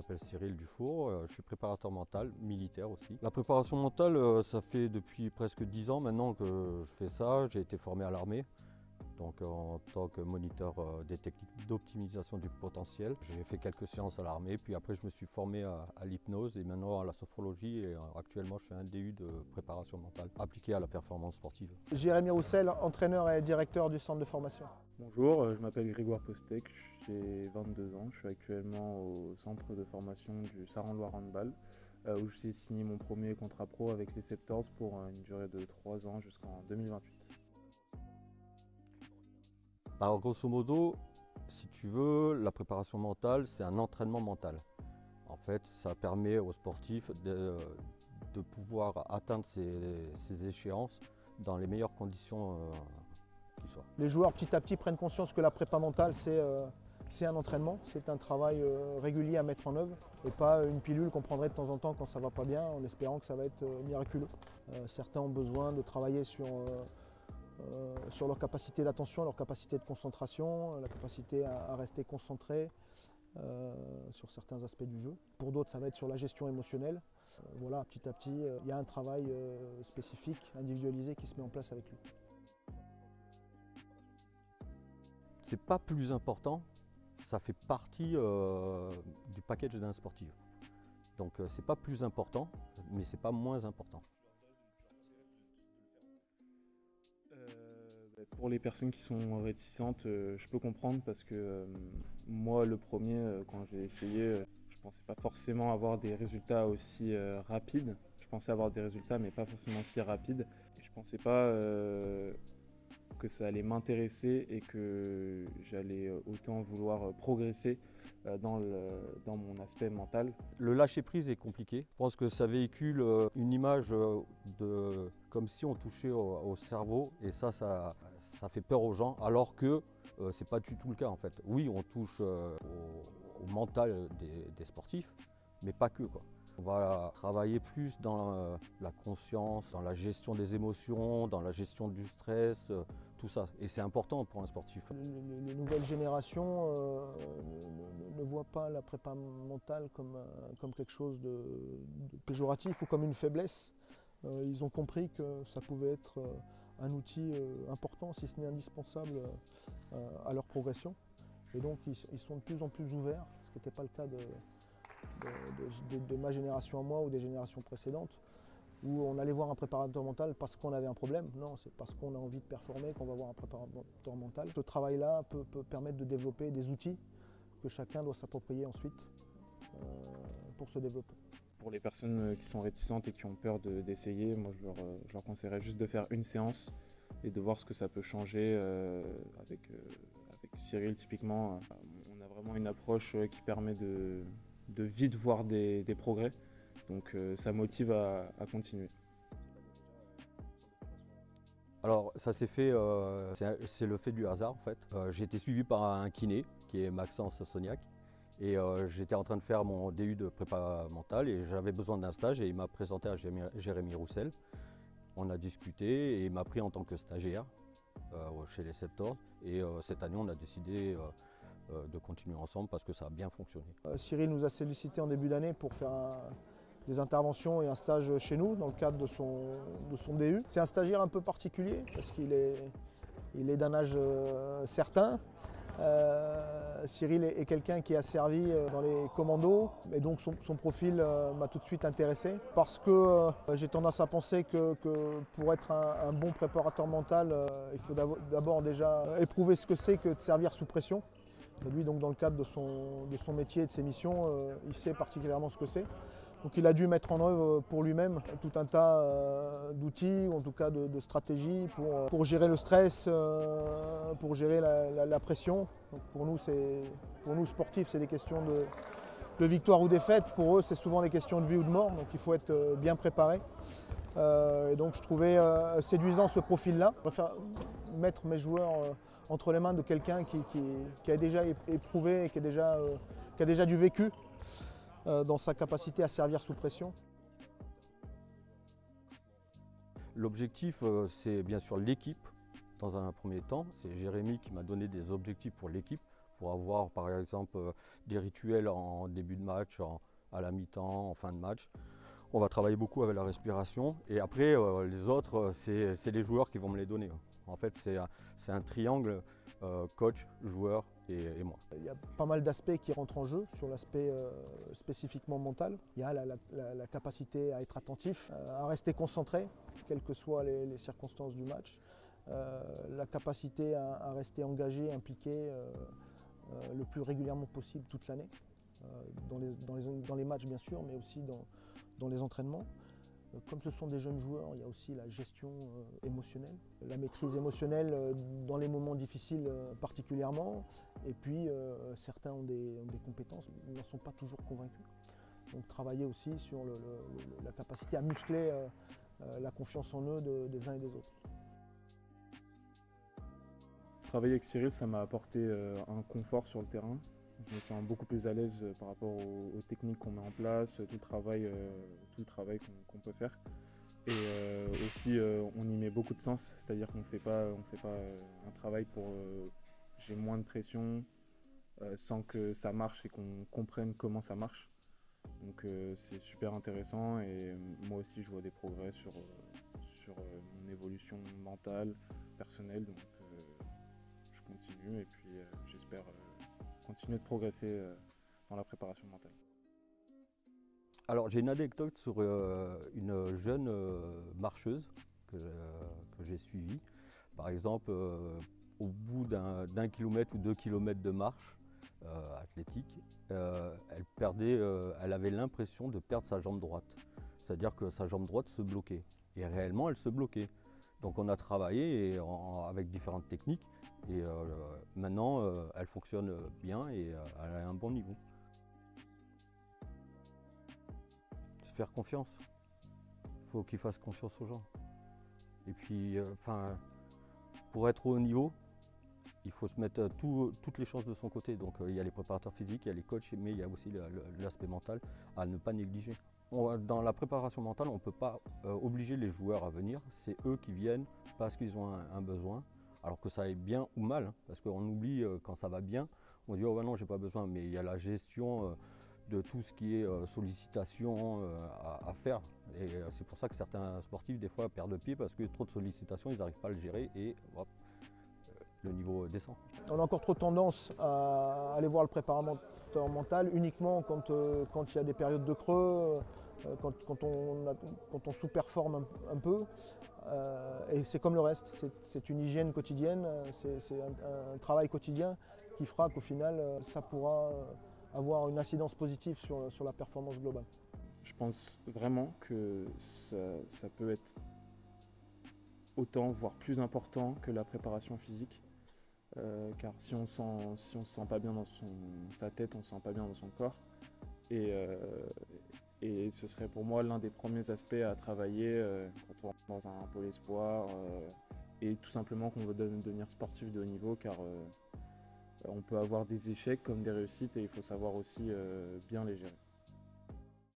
m'appelle Cyril Dufour, je suis préparateur mental, militaire aussi. La préparation mentale, ça fait depuis presque 10 ans maintenant que je fais ça. J'ai été formé à l'armée, donc en tant que moniteur des techniques d'optimisation du potentiel. J'ai fait quelques séances à l'armée, puis après je me suis formé à l'hypnose et maintenant à la sophrologie et actuellement je fais un DU de préparation mentale appliquée à la performance sportive. Jérémy Roussel, entraîneur et directeur du centre de formation. Bonjour, je m'appelle Grégoire Postek, j'ai 22 ans, je suis actuellement au centre de formation du Saran-Loire Handball où j'ai signé mon premier contrat pro avec les Septors pour une durée de 3 ans jusqu'en 2028. Alors grosso modo, si tu veux, la préparation mentale, c'est un entraînement mental. En fait, ça permet aux sportifs de pouvoir atteindre ces échéances dans les meilleures conditions qui soient. Les joueurs petit à petit prennent conscience que la prépa mentale c'est un entraînement, c'est un travail régulier à mettre en œuvre et pas une pilule qu'on prendrait de temps en temps quand ça ne va pas bien en espérant que ça va être miraculeux. Certains ont besoin de travailler sur leur capacité d'attention, leur capacité de concentration, la capacité à rester concentré sur certains aspects du jeu. Pour d'autres, ça va être sur la gestion émotionnelle. Voilà, petit à petit, il y a un travail spécifique, individualisé qui se met en place avec lui. C'est pas plus important, ça fait partie du package d'un sportif. Donc c'est pas plus important, mais c'est pas moins important. Pour les personnes qui sont réticentes, je peux comprendre parce que moi, le premier, quand j'ai essayé, je ne pensais pas forcément avoir des résultats aussi rapides. Je pensais avoir des résultats, mais pas forcément si rapides. Et je ne pensais pas que ça allait m'intéresser et que j'allais autant vouloir progresser dans mon aspect mental. Le lâcher-prise est compliqué. Je pense que ça véhicule une image comme si on touchait au cerveau et ça fait peur aux gens alors que c'est pas du tout le cas en fait. Oui, on touche au mental des sportifs, mais pas que, quoi. On va travailler plus dans la conscience, dans la gestion des émotions, dans la gestion du stress, tout ça. Et c'est important pour un sportif. Les nouvelles générations ne voient pas la prépa mentale comme quelque chose de péjoratif ou comme une faiblesse. Ils ont compris que ça pouvait être un outil important, si ce n'est indispensable, à leur progression. Et donc ils sont de plus en plus ouverts, ce qui n'était pas le cas de ma génération à moi ou des générations précédentes, où on allait voir un préparateur mental parce qu'on avait un problème. Non, c'est parce qu'on a envie de performer qu'on va voir un préparateur mental. Ce travail-là peut permettre de développer des outils que chacun doit s'approprier ensuite pour se développer. Pour les personnes qui sont réticentes et qui ont peur d'essayer, moi je leur conseillerais juste de faire une séance et de voir ce que ça peut changer avec Cyril typiquement. On a vraiment une approche qui permet de vite voir des progrès, donc ça motive à continuer. Alors ça s'est fait, c'est le fait du hasard en fait. J'ai été suivi par un kiné qui est Maxence Sognac et j'étais en train de faire mon DU de prépa mentale et j'avais besoin d'un stage et il m'a présenté à Jérémy Roussel. On a discuté et il m'a pris en tant que stagiaire chez les Septors et cette année on a décidé de continuer ensemble parce que ça a bien fonctionné. Cyril nous a sollicité en début d'année pour faire des interventions et un stage chez nous dans le cadre de son DU. C'est un stagiaire un peu particulier parce qu'il est d'un âge certain. Cyril est quelqu'un qui a servi dans les commandos et donc son profil m'a tout de suite intéressé parce que j'ai tendance à penser que pour être un bon préparateur mental, il faut d'abord déjà éprouver ce que c'est que de servir sous pression. Et lui, donc, dans le cadre de son métier et de ses missions, il sait particulièrement ce que c'est. Donc il a dû mettre en œuvre pour lui-même tout un tas d'outils, ou en tout cas de stratégies pour gérer le stress, pour gérer la pression. Donc pour nous sportifs, c'est des questions de victoire ou défaite. Pour eux, c'est souvent des questions de vie ou de mort, donc il faut être bien préparé. Et donc je trouvais séduisant ce profil-là. Je préfère mettre mes joueurs entre les mains de quelqu'un qui a déjà éprouvé et qui a déjà du vécu dans sa capacité à servir sous pression. L'objectif, c'est bien sûr l'équipe dans un premier temps. C'est Jérémy qui m'a donné des objectifs pour l'équipe, pour avoir par exemple des rituels en début de match, à la mi-temps, en fin de match. On va travailler beaucoup avec la respiration et après les autres, c'est les joueurs qui vont me les donner. En fait, c'est un triangle coach, joueur et moi. Il y a pas mal d'aspects qui rentrent en jeu sur l'aspect spécifiquement mental. Il y a la capacité à être attentif, à rester concentré, quelles que soient les circonstances du match. La capacité à rester engagé, impliqué le plus régulièrement possible toute l'année, dans les matchs bien sûr, mais aussi dans les entraînements. Comme ce sont des jeunes joueurs, il y a aussi la gestion émotionnelle, la maîtrise émotionnelle dans les moments difficiles particulièrement. Et puis certains ont des compétences, mais n'en sont pas toujours convaincus. Donc travailler aussi sur la capacité à muscler la confiance en eux des uns et des autres. Travailler avec Cyril, ça m'a apporté un confort sur le terrain. Je me sens beaucoup plus à l'aise par rapport aux techniques qu'on met en place, tout le travail qu'on peut faire. Et aussi, on y met beaucoup de sens, c'est-à-dire qu'on ne fait pas un travail pour j'ai moins de pression sans que ça marche et qu'on comprenne comment ça marche. Donc c'est super intéressant et moi aussi je vois des progrès sur mon évolution mentale, personnelle. Donc je continue et puis j'espère continuer de progresser dans la préparation mentale. Alors j'ai une anecdote sur une jeune marcheuse que j'ai suivie. Par exemple, au bout d'un kilomètre ou 2 kilomètres de marche athlétique, elle avait l'impression de perdre sa jambe droite. C'est-à-dire que sa jambe droite se bloquait. Et réellement, elle se bloquait. Donc on a travaillé avec différentes techniques et maintenant elle fonctionne bien et elle a un bon niveau. Se faire confiance. Il faut qu'il fasse confiance aux gens. Et puis pour être au haut niveau, il faut se mettre toutes les chances de son côté. Donc il y a les préparateurs physiques, il y a les coachs, mais il y a aussi l'aspect mental à ne pas négliger. Dans la préparation mentale, on ne peut pas obliger les joueurs à venir. C'est eux qui viennent parce qu'ils ont un besoin, alors que ça aille bien ou mal. Hein, parce qu'on oublie quand ça va bien, on dit « oh ouais, non, j'ai pas besoin ». Mais il y a la gestion de tout ce qui est sollicitation à faire. Et c'est pour ça que certains sportifs, des fois, perdent le pied parce que trop de sollicitations, ils n'arrivent pas à le gérer et hop, le niveau descend. On a encore trop tendance à aller voir le préparateur mental uniquement quand il y a des périodes de creux, quand on sous-performe un peu. Et c'est comme le reste, c'est une hygiène quotidienne, c'est un travail quotidien qui fera qu'au final, ça pourra avoir une incidence positive sur la performance globale. Je pense vraiment que ça peut être autant, voire plus important que la préparation physique. Car si on se sent pas bien dans sa tête, on se sent pas bien dans son corps. Et ce serait pour moi l'un des premiers aspects à travailler quand on rentre dans un pôle espoir et tout simplement qu'on veut devenir sportif de haut niveau, car on peut avoir des échecs comme des réussites et il faut savoir aussi bien les gérer.